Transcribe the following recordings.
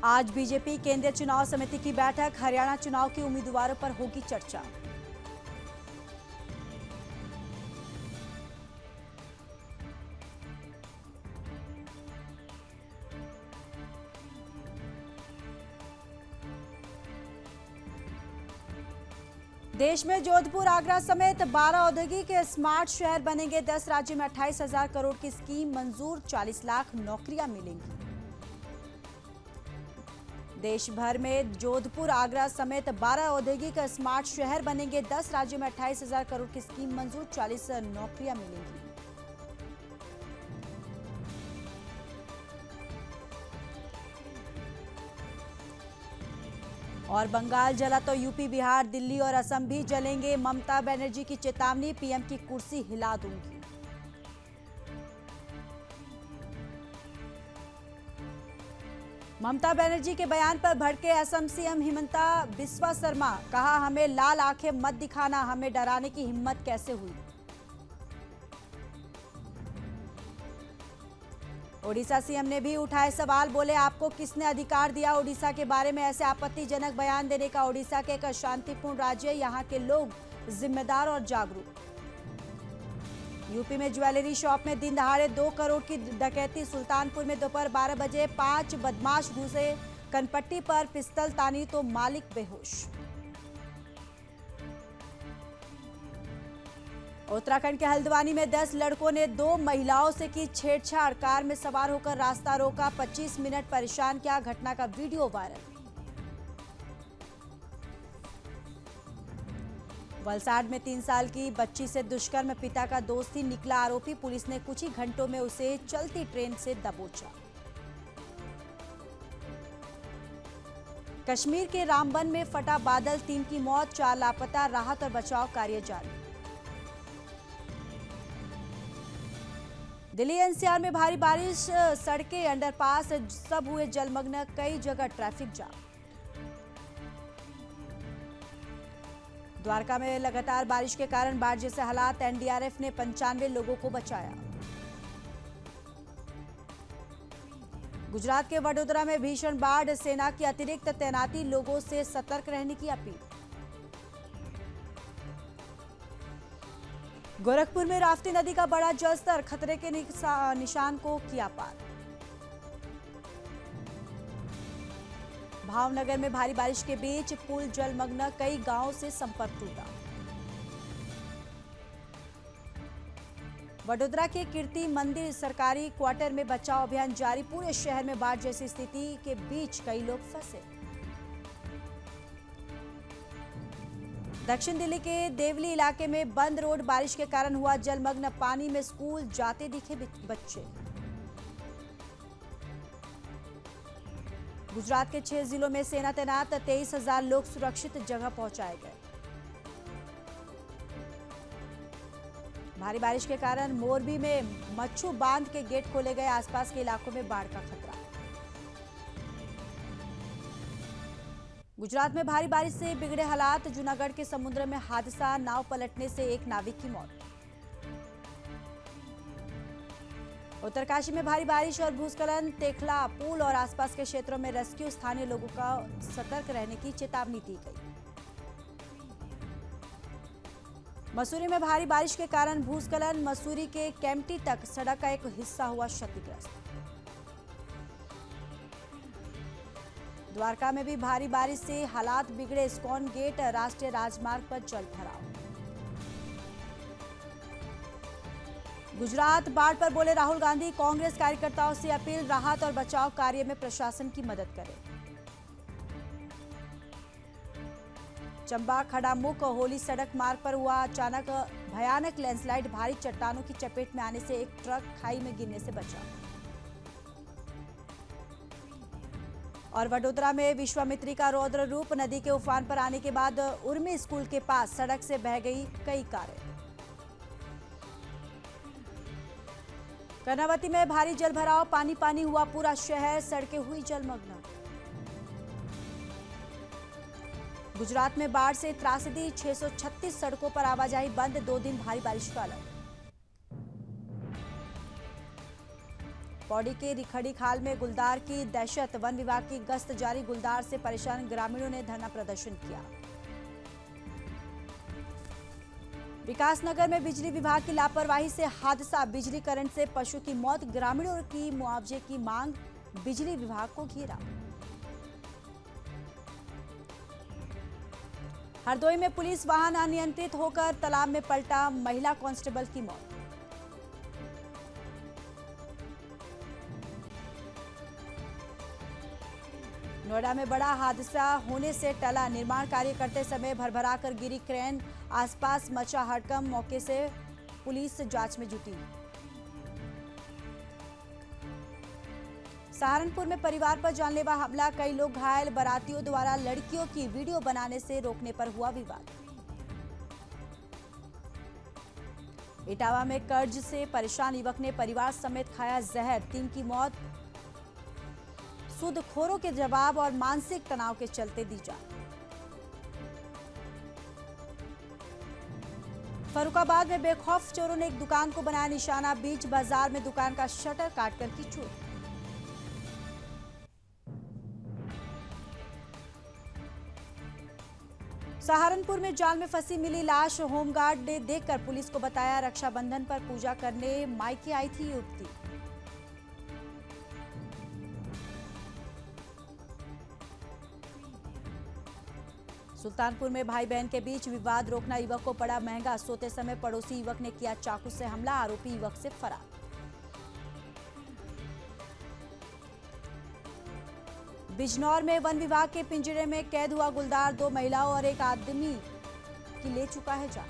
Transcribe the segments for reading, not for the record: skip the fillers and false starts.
आज बीजेपी केंद्रीय चुनाव समिति की बैठक, हरियाणा चुनाव के उम्मीदवारों पर होगी चर्चा। देश में जोधपुर, आगरा समेत 12 औद्योगिक स्मार्ट शहर बनेंगे। 10 राज्यों में 28,000 करोड़ की स्कीम मंजूर, 40 लाख नौकरियां मिलेंगी। देश भर में जोधपुर, आगरा समेत 12 औद्योगिक स्मार्ट शहर बनेंगे। 10 राज्यों में 28,000 करोड़ की स्कीम मंजूर, 40 नौकरियां मिलेंगी। और बंगाल जला तो यूपी, बिहार, दिल्ली और असम भी जलेंगे। ममता बनर्जी की चेतावनी, पीएम की कुर्सी हिला दूंगी। ममता बनर्जी के बयान पर भड़के असम सीएम हिमंता बिस्वा शर्मा, कहा हमें लाल आंखें मत दिखाना, हमें डराने की हिम्मत कैसे हुई। ओडिशा सीएम ने भी उठाए सवाल, बोले आपको किसने अधिकार दिया ओडिशा के बारे में ऐसे आपत्तिजनक बयान देने का। ओडिशा के एक शांतिपूर्ण राज्य, यहाँ के लोग जिम्मेदार और जागरूक। यूपी में ज्वेलरी शॉप में दिन दहाड़े 2 करोड़ की डकैती। सुल्तानपुर में दोपहर 12 बजे 5 बदमाश घुसे, कनपट्टी पर पिस्तल तानी तो मालिक बेहोश। उत्तराखंड के हल्द्वानी में 10 लड़कों ने 2 महिलाओं से की छेड़छाड़। कार में सवार होकर रास्ता रोका, 25 मिनट परेशान किया। घटना का वीडियो वायरल। वलसाड में 3 साल की बच्ची से दुष्कर्म, पिता का दोस्त ही निकला आरोपी। पुलिस ने कुछ ही घंटों में उसे चलती ट्रेन से दबोचा। कश्मीर के रामबन में फटा बादल, 3 की मौत, 4 लापता। राहत और बचाव कार्य जारी। दिल्ली एनसीआर में भारी बारिश, सड़कें, अंडरपास सब हुए जलमग्न, कई जगह ट्रैफिक जाम। द्वारका में लगातार बारिश के कारण बाढ़ जैसे हालात, एनडीआरएफ ने 95 लोगों को बचाया। गुजरात के वडोदरा में भीषण बाढ़, सेना की अतिरिक्त तैनाती, लोगों से सतर्क रहने की अपील। गोरखपुर में राप्ती नदी का बड़ा जलस्तर, खतरे के निशान को किया पार। भावनगर में भारी बारिश के बीच पुल जलमग्न, कई गांवों से संपर्क टूटा। वडोदरा के कीर्ति मंदिर सरकारी क्वार्टर में बचाव अभियान जारी। पूरे शहर में बाढ़ जैसी स्थिति के बीच कई लोग फंसे। दक्षिण दिल्ली के देवली इलाके में बंद रोड, बारिश के कारण हुआ जलमग्न। पानी में स्कूल जाते दिखे बच्चे। गुजरात के 6 जिलों में सेना तैनात, 23,000 लोग सुरक्षित जगह पहुंचाए गए। भारी बारिश के कारण मोरबी में मच्छू बांध के गेट खोले गए, आसपास के इलाकों में बाढ़ का खतरा। गुजरात में भारी बारिश से बिगड़े हालात, जूनागढ़ के समुद्र में हादसा, नाव पलटने से एक नाविक की मौत। उत्तरकाशी में भारी बारिश और भूस्खलन, तेखला पुल और आसपास के क्षेत्रों में रेस्क्यू, स्थानीय लोगों का सतर्क रहने की चेतावनी दी गई। मसूरी में भारी बारिश के कारण भूस्खलन, मसूरी के केम्प्टी तक सड़क का एक हिस्सा हुआ क्षतिग्रस्त। द्वारका में भी भारी बारिश से हालात बिगड़े, इस्कॉन गेट, राष्ट्रीय राजमार्ग पर जल भराव। गुजरात बाढ़ पर बोले राहुल गांधी, कांग्रेस कार्यकर्ताओं से अपील, राहत और बचाव कार्य में प्रशासन की मदद करें। चंबा खड़ामुख होली सड़क मार्ग पर हुआ अचानक भयानक लैंडस्लाइड, भारी चट्टानों की चपेट में आने से एक ट्रक खाई में गिरने से बचा। और वडोदरा में विश्वामित्री का रौद्र रूप, नदी के उफान पर आने के बाद उर्मी स्कूल के पास सड़क से बह गई कई कारें। कर्नावती में भारी जलभराव, पानी पानी हुआ पूरा शहर, सड़कें हुई जलमग्न। गुजरात में बाढ़ से त्रासदी, 636 सड़कों पर आवाजाही बंद, 2 दिन भारी बारिश का अलर्ट। पौड़ी के रिखड़ी खाल में गुलदार की दहशत, वन विभाग की गश्त जारी, गुलदार से परेशान ग्रामीणों ने धरना प्रदर्शन किया। विकासनगर में बिजली विभाग की लापरवाही से हादसा, बिजली करंट से पशु की मौत, ग्रामीणों की मुआवजे की मांग, बिजली विभाग को घेरा। हरदोई में पुलिस वाहन अनियंत्रित होकर तालाब में पलटा, महिला कांस्टेबल की मौत। नोएडा में बड़ा हादसा होने से टला, निर्माण कार्य करते समय भरभराकर गिरी क्रेन, आसपास मचा हड़कंप, मौके से पुलिस जांच में जुटी। सहारनपुर में परिवार पर जानलेवा हमला, कई लोग घायल, बारातियों द्वारा लड़कियों की वीडियो बनाने से रोकने पर हुआ विवाद। इटावा में कर्ज से परेशान युवक ने परिवार समेत खाया जहर, 3 की मौत, सूदखोरों के जवाब और मानसिक तनाव के चलते दी जान। फर्रुखाबाद में बेखौफ चोरों ने एक दुकान को बनाया निशाना, बीच बाजार में दुकान का शटर काटकर की चोरी। सहारनपुर में जाल में फंसी मिली लाश, होमगार्ड ने देखकर पुलिस को बताया, रक्षाबंधन पर पूजा करने मायके आई थी युवती। सुल्तानपुर में भाई बहन के बीच विवाद रोकना युवक को पड़ा महंगा, सोते समय पड़ोसी युवक ने किया चाकू से हमला, आरोपी युवक से फरार। बिजनौर में वन विभाग के पिंजरे में कैद हुआ गुलदार, 2 महिलाओं और एक आदमी की ले चुका है जान।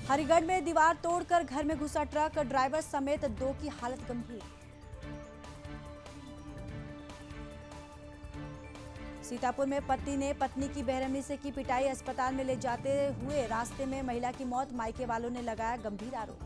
हरिगढ़ में दीवार तोड़कर घर में घुसा ट्रक, ड्राइवर समेत 2 की हालत गंभीर। सीतापुर में पति ने पत्नी की बेरहमी से की पिटाई, अस्पताल में ले जाते हुए रास्ते में महिला की मौत, मायके वालों ने लगाया गंभीर आरोप।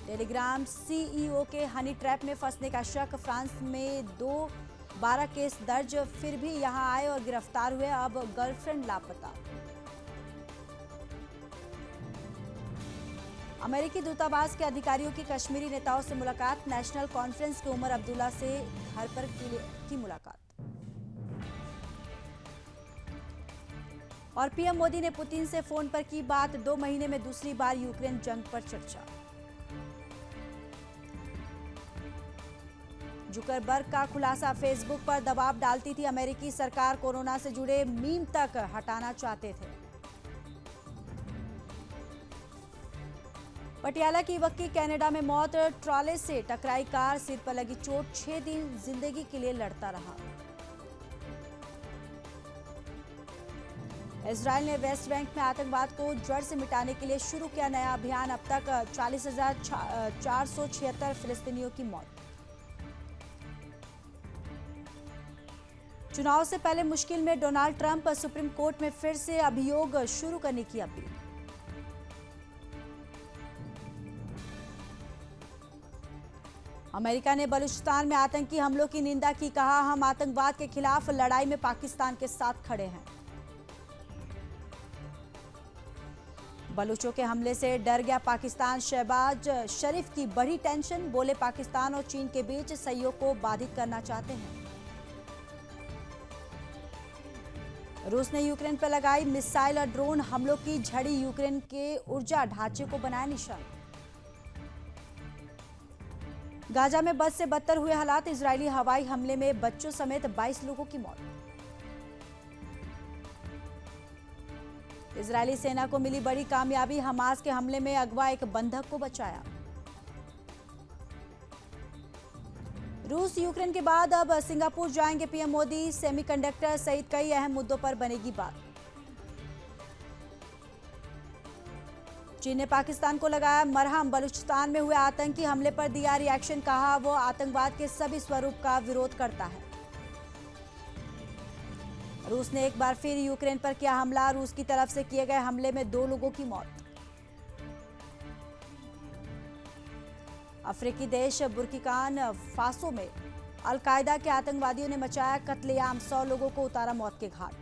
टेलीग्राम सीईओ के हनी ट्रैप में फंसने का शक, फ्रांस में 12 केस दर्ज, फिर भी यहां आए और गिरफ्तार हुए, अब गर्लफ्रेंड लापता। अमेरिकी दूतावास के अधिकारियों की कश्मीरी नेताओं से मुलाकात, नेशनल कॉन्फ्रेंस के उमर अब्दुल्ला से घर पर की मुलाकात। और पीएम मोदी ने पुतिन से फोन पर की बात, 2 महीने में दूसरी बार यूक्रेन जंग पर चर्चा। जुकरबर्ग का खुलासा, फेसबुक पर दबाव डालती थी अमेरिकी सरकार, कोरोना से जुड़े मीम तक हटाना चाहते थे। पटियाला की युवक की कनाडा में मौत, ट्रॉले से टकराई कार, सिर पर लगी चोट, 6 दिन जिंदगी के लिए लड़ता रहा। इजरायल ने वेस्ट बैंक में आतंकवाद को जड़ से मिटाने के लिए शुरू किया नया अभियान, अब तक 40,476 फिलिस्तीनियों की मौत। चुनाव से पहले मुश्किल में डोनाल्ड ट्रंप, सुप्रीम कोर्ट में फिर से अभियोग शुरू करने की अपील। अमेरिका ने बलूचिस्तान में आतंकी हमलों की निंदा की, कहा हम आतंकवाद के खिलाफ लड़ाई में पाकिस्तान के साथ खड़े हैं। बलूचों के हमले से डर गया पाकिस्तान, शहबाज शरीफ की बड़ी टेंशन, बोले पाकिस्तान और चीन के बीच सहयोग को बाधित करना चाहते हैं। रूस ने यूक्रेन पर लगाई मिसाइल और ड्रोन हमलों की झड़ी, यूक्रेन के ऊर्जा ढांचे को बनाया निशाना। गाजा में बद से बदतर हुए हालात, इजरायली हवाई हमले में बच्चों समेत 22 लोगों की मौत। इजरायली सेना को मिली बड़ी कामयाबी, हमास के हमले में अगवा एक बंधक को बचाया। रूस यूक्रेन के बाद अब सिंगापुर जाएंगे पीएम मोदी, सेमीकंडक्टर सहित कई अहम मुद्दों पर बनेगी बात। चीन ने पाकिस्तान को लगाया मरहम, बलूचिस्तान में हुए आतंकी हमले पर दिया रिएक्शन, कहा वो आतंकवाद के सभी स्वरूप का विरोध करता है। रूस ने एक बार फिर यूक्रेन पर किया हमला, रूस की तरफ से किए गए हमले में 2 लोगों की मौत। अफ्रीकी देश बुर्किना फासो में अलकायदा के आतंकवादियों ने मचाया कत्लेआम, 100 लोगों को उतारा मौत के घाट।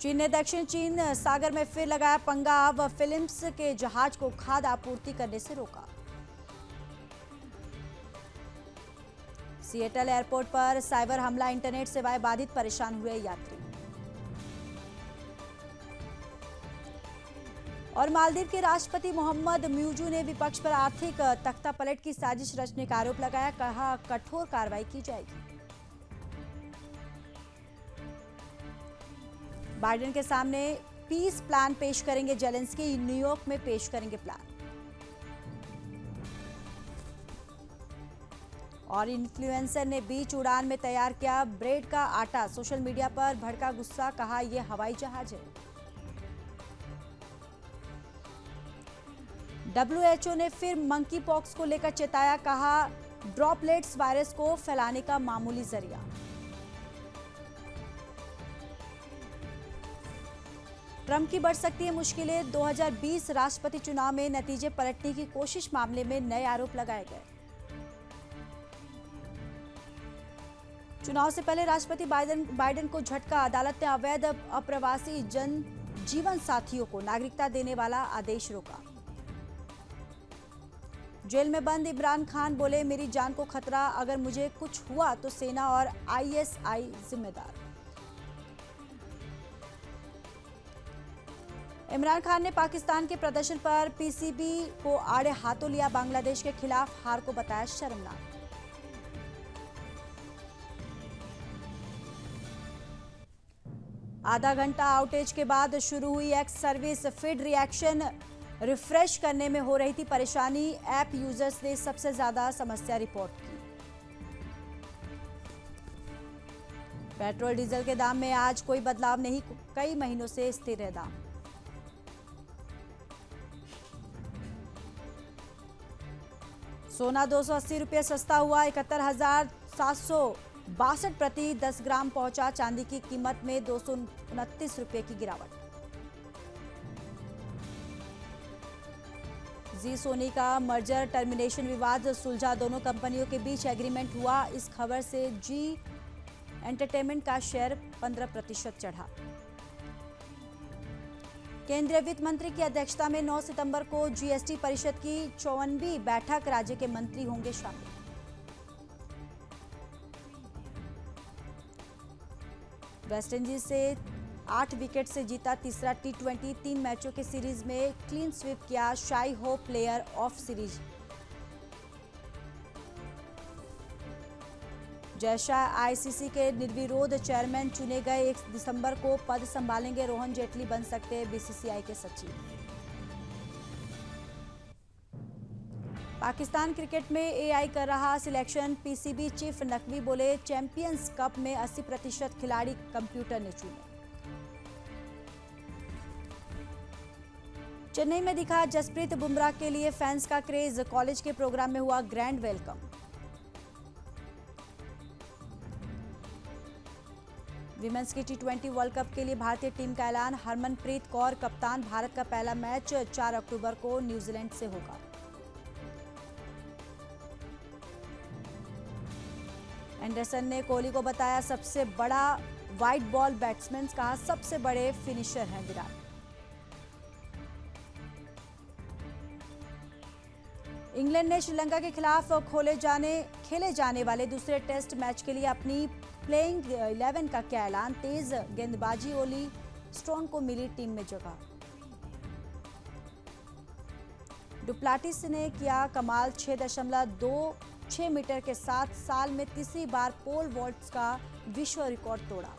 चीन ने दक्षिण चीन सागर में फिर लगाया पंगा। अब फिलिप्स के जहाज को खाद्य आपूर्ति करने से रोका। सिएटल एयरपोर्ट पर साइबर हमला, इंटरनेट सेवाएं बाधित, परेशान हुए यात्री। और मालदीव के राष्ट्रपति मोहम्मद म्यूजू ने विपक्ष पर आर्थिक तख्तापलट की साजिश रचने का आरोप लगाया। कहा कठोर कार्रवाई की जाएगी। बाइडेन के सामने पीस प्लान पेश करेंगे जेलेंस्की। न्यूयॉर्क में पेश करेंगे प्लान। और इन्फ्लुएंसर ने बीच उड़ान में तैयार किया ब्रेड का आटा। सोशल मीडिया पर भड़का गुस्सा, कहा यह हवाई जहाज है। WHO ने फिर मंकी पॉक्स को लेकर चेताया। कहा ड्रॉपलेट्स वायरस को फैलाने का मामूली जरिया। ट्रंप की बढ़ सकती है मुश्किलें। 2020 राष्ट्रपति चुनाव में नतीजे पलटने की कोशिश मामले में नए आरोप लगाए गए। चुनाव से पहले राष्ट्रपति बाइडेन को झटका। अदालत ने अवैध अप्रवासी जीवन साथियों को नागरिकता देने वाला आदेश रोका। जेल में बंद इमरान खान बोले, मेरी जान को खतरा, अगर मुझे कुछ हुआ तो सेना और ISI जिम्मेदार। इमरान खान ने पाकिस्तान के प्रदर्शन पर PCB को आड़े हाथों लिया। बांग्लादेश के खिलाफ हार को बताया शर्मनाक। आधा घंटा आउटेज के बाद शुरू हुई ex service. Feed reaction refresh करने में हो रही थी परेशानी। ऐप यूजर्स ने सबसे ज्यादा समस्या रिपोर्ट की। पेट्रोल डीजल के दाम में आज कोई बदलाव नहीं, कई महीनों से स्थिर है दाम। सोना 280 रुपये सस्ता हुआ। 71,762 प्रति 10 ग्राम पहुंचा। चांदी की कीमत में 229 रुपये की गिरावट। जी सोनी का मर्जर टर्मिनेशन विवाद सुलझा। दोनों कंपनियों के बीच एग्रीमेंट हुआ। इस खबर से जी एंटरटेनमेंट का शेयर 15% चढ़ा। केंद्रीय वित्त मंत्री की अध्यक्षता में 9 सितंबर को GST परिषद की 54वीं बैठक। राज्य के मंत्री होंगे शामिल। वेस्टइंडीज से 8 विकेट से जीता तीसरा T20। 3 मैचों के सीरीज में क्लीन स्वीप किया। शाई हो player of series. Jay Shah ICC के निर्विरोध चेयरमैन चुने गए। 1 दिसंबर को पद संभालेंगे। रोहन जेटली बन सकते हैं BCCI के सचिव। पाकिस्तान क्रिकेट में AI कर रहा सिलेक्शन। PCB चीफ नकवी बोले, चैंपियंस कप में 80% खिलाड़ी कंप्यूटर ने चुने। चेन्नई में दिखा जसप्रीत बुमराह के लिए फैंस का क्रेज। कॉलेज के प्रोग्राम में हुआ ग्रैंड वेलकम। विमेंस की T20 वर्ल्ड कप के लिए भारतीय टीम का ऐलान। हरमनप्रीत कौर कप्तान। भारत का पहला मैच 4 अक्टूबर को न्यूजीलैंड से होगा। एंडरसन ने कोहली को बताया सबसे बड़ा वाइड बॉल बैट्समैन। कहा सबसे बड़े फिनिशर हैं विराट। इंग्लैंड ने श्रीलंका के खिलाफ खेले जाने वाले दूसरे टेस्ट मैच के लिए अपनी प्लेइंग 11 का किया ऐलान। तेज गेंदबाजी ओली स्ट्रॉन्ग को मिली टीम में जगह। डुप्लाटिस ने किया कमाल। 6.26 मीटर के साथ साल में तीसरी बार पोल वॉल्ट्स का विश्व रिकॉर्ड तोड़ा।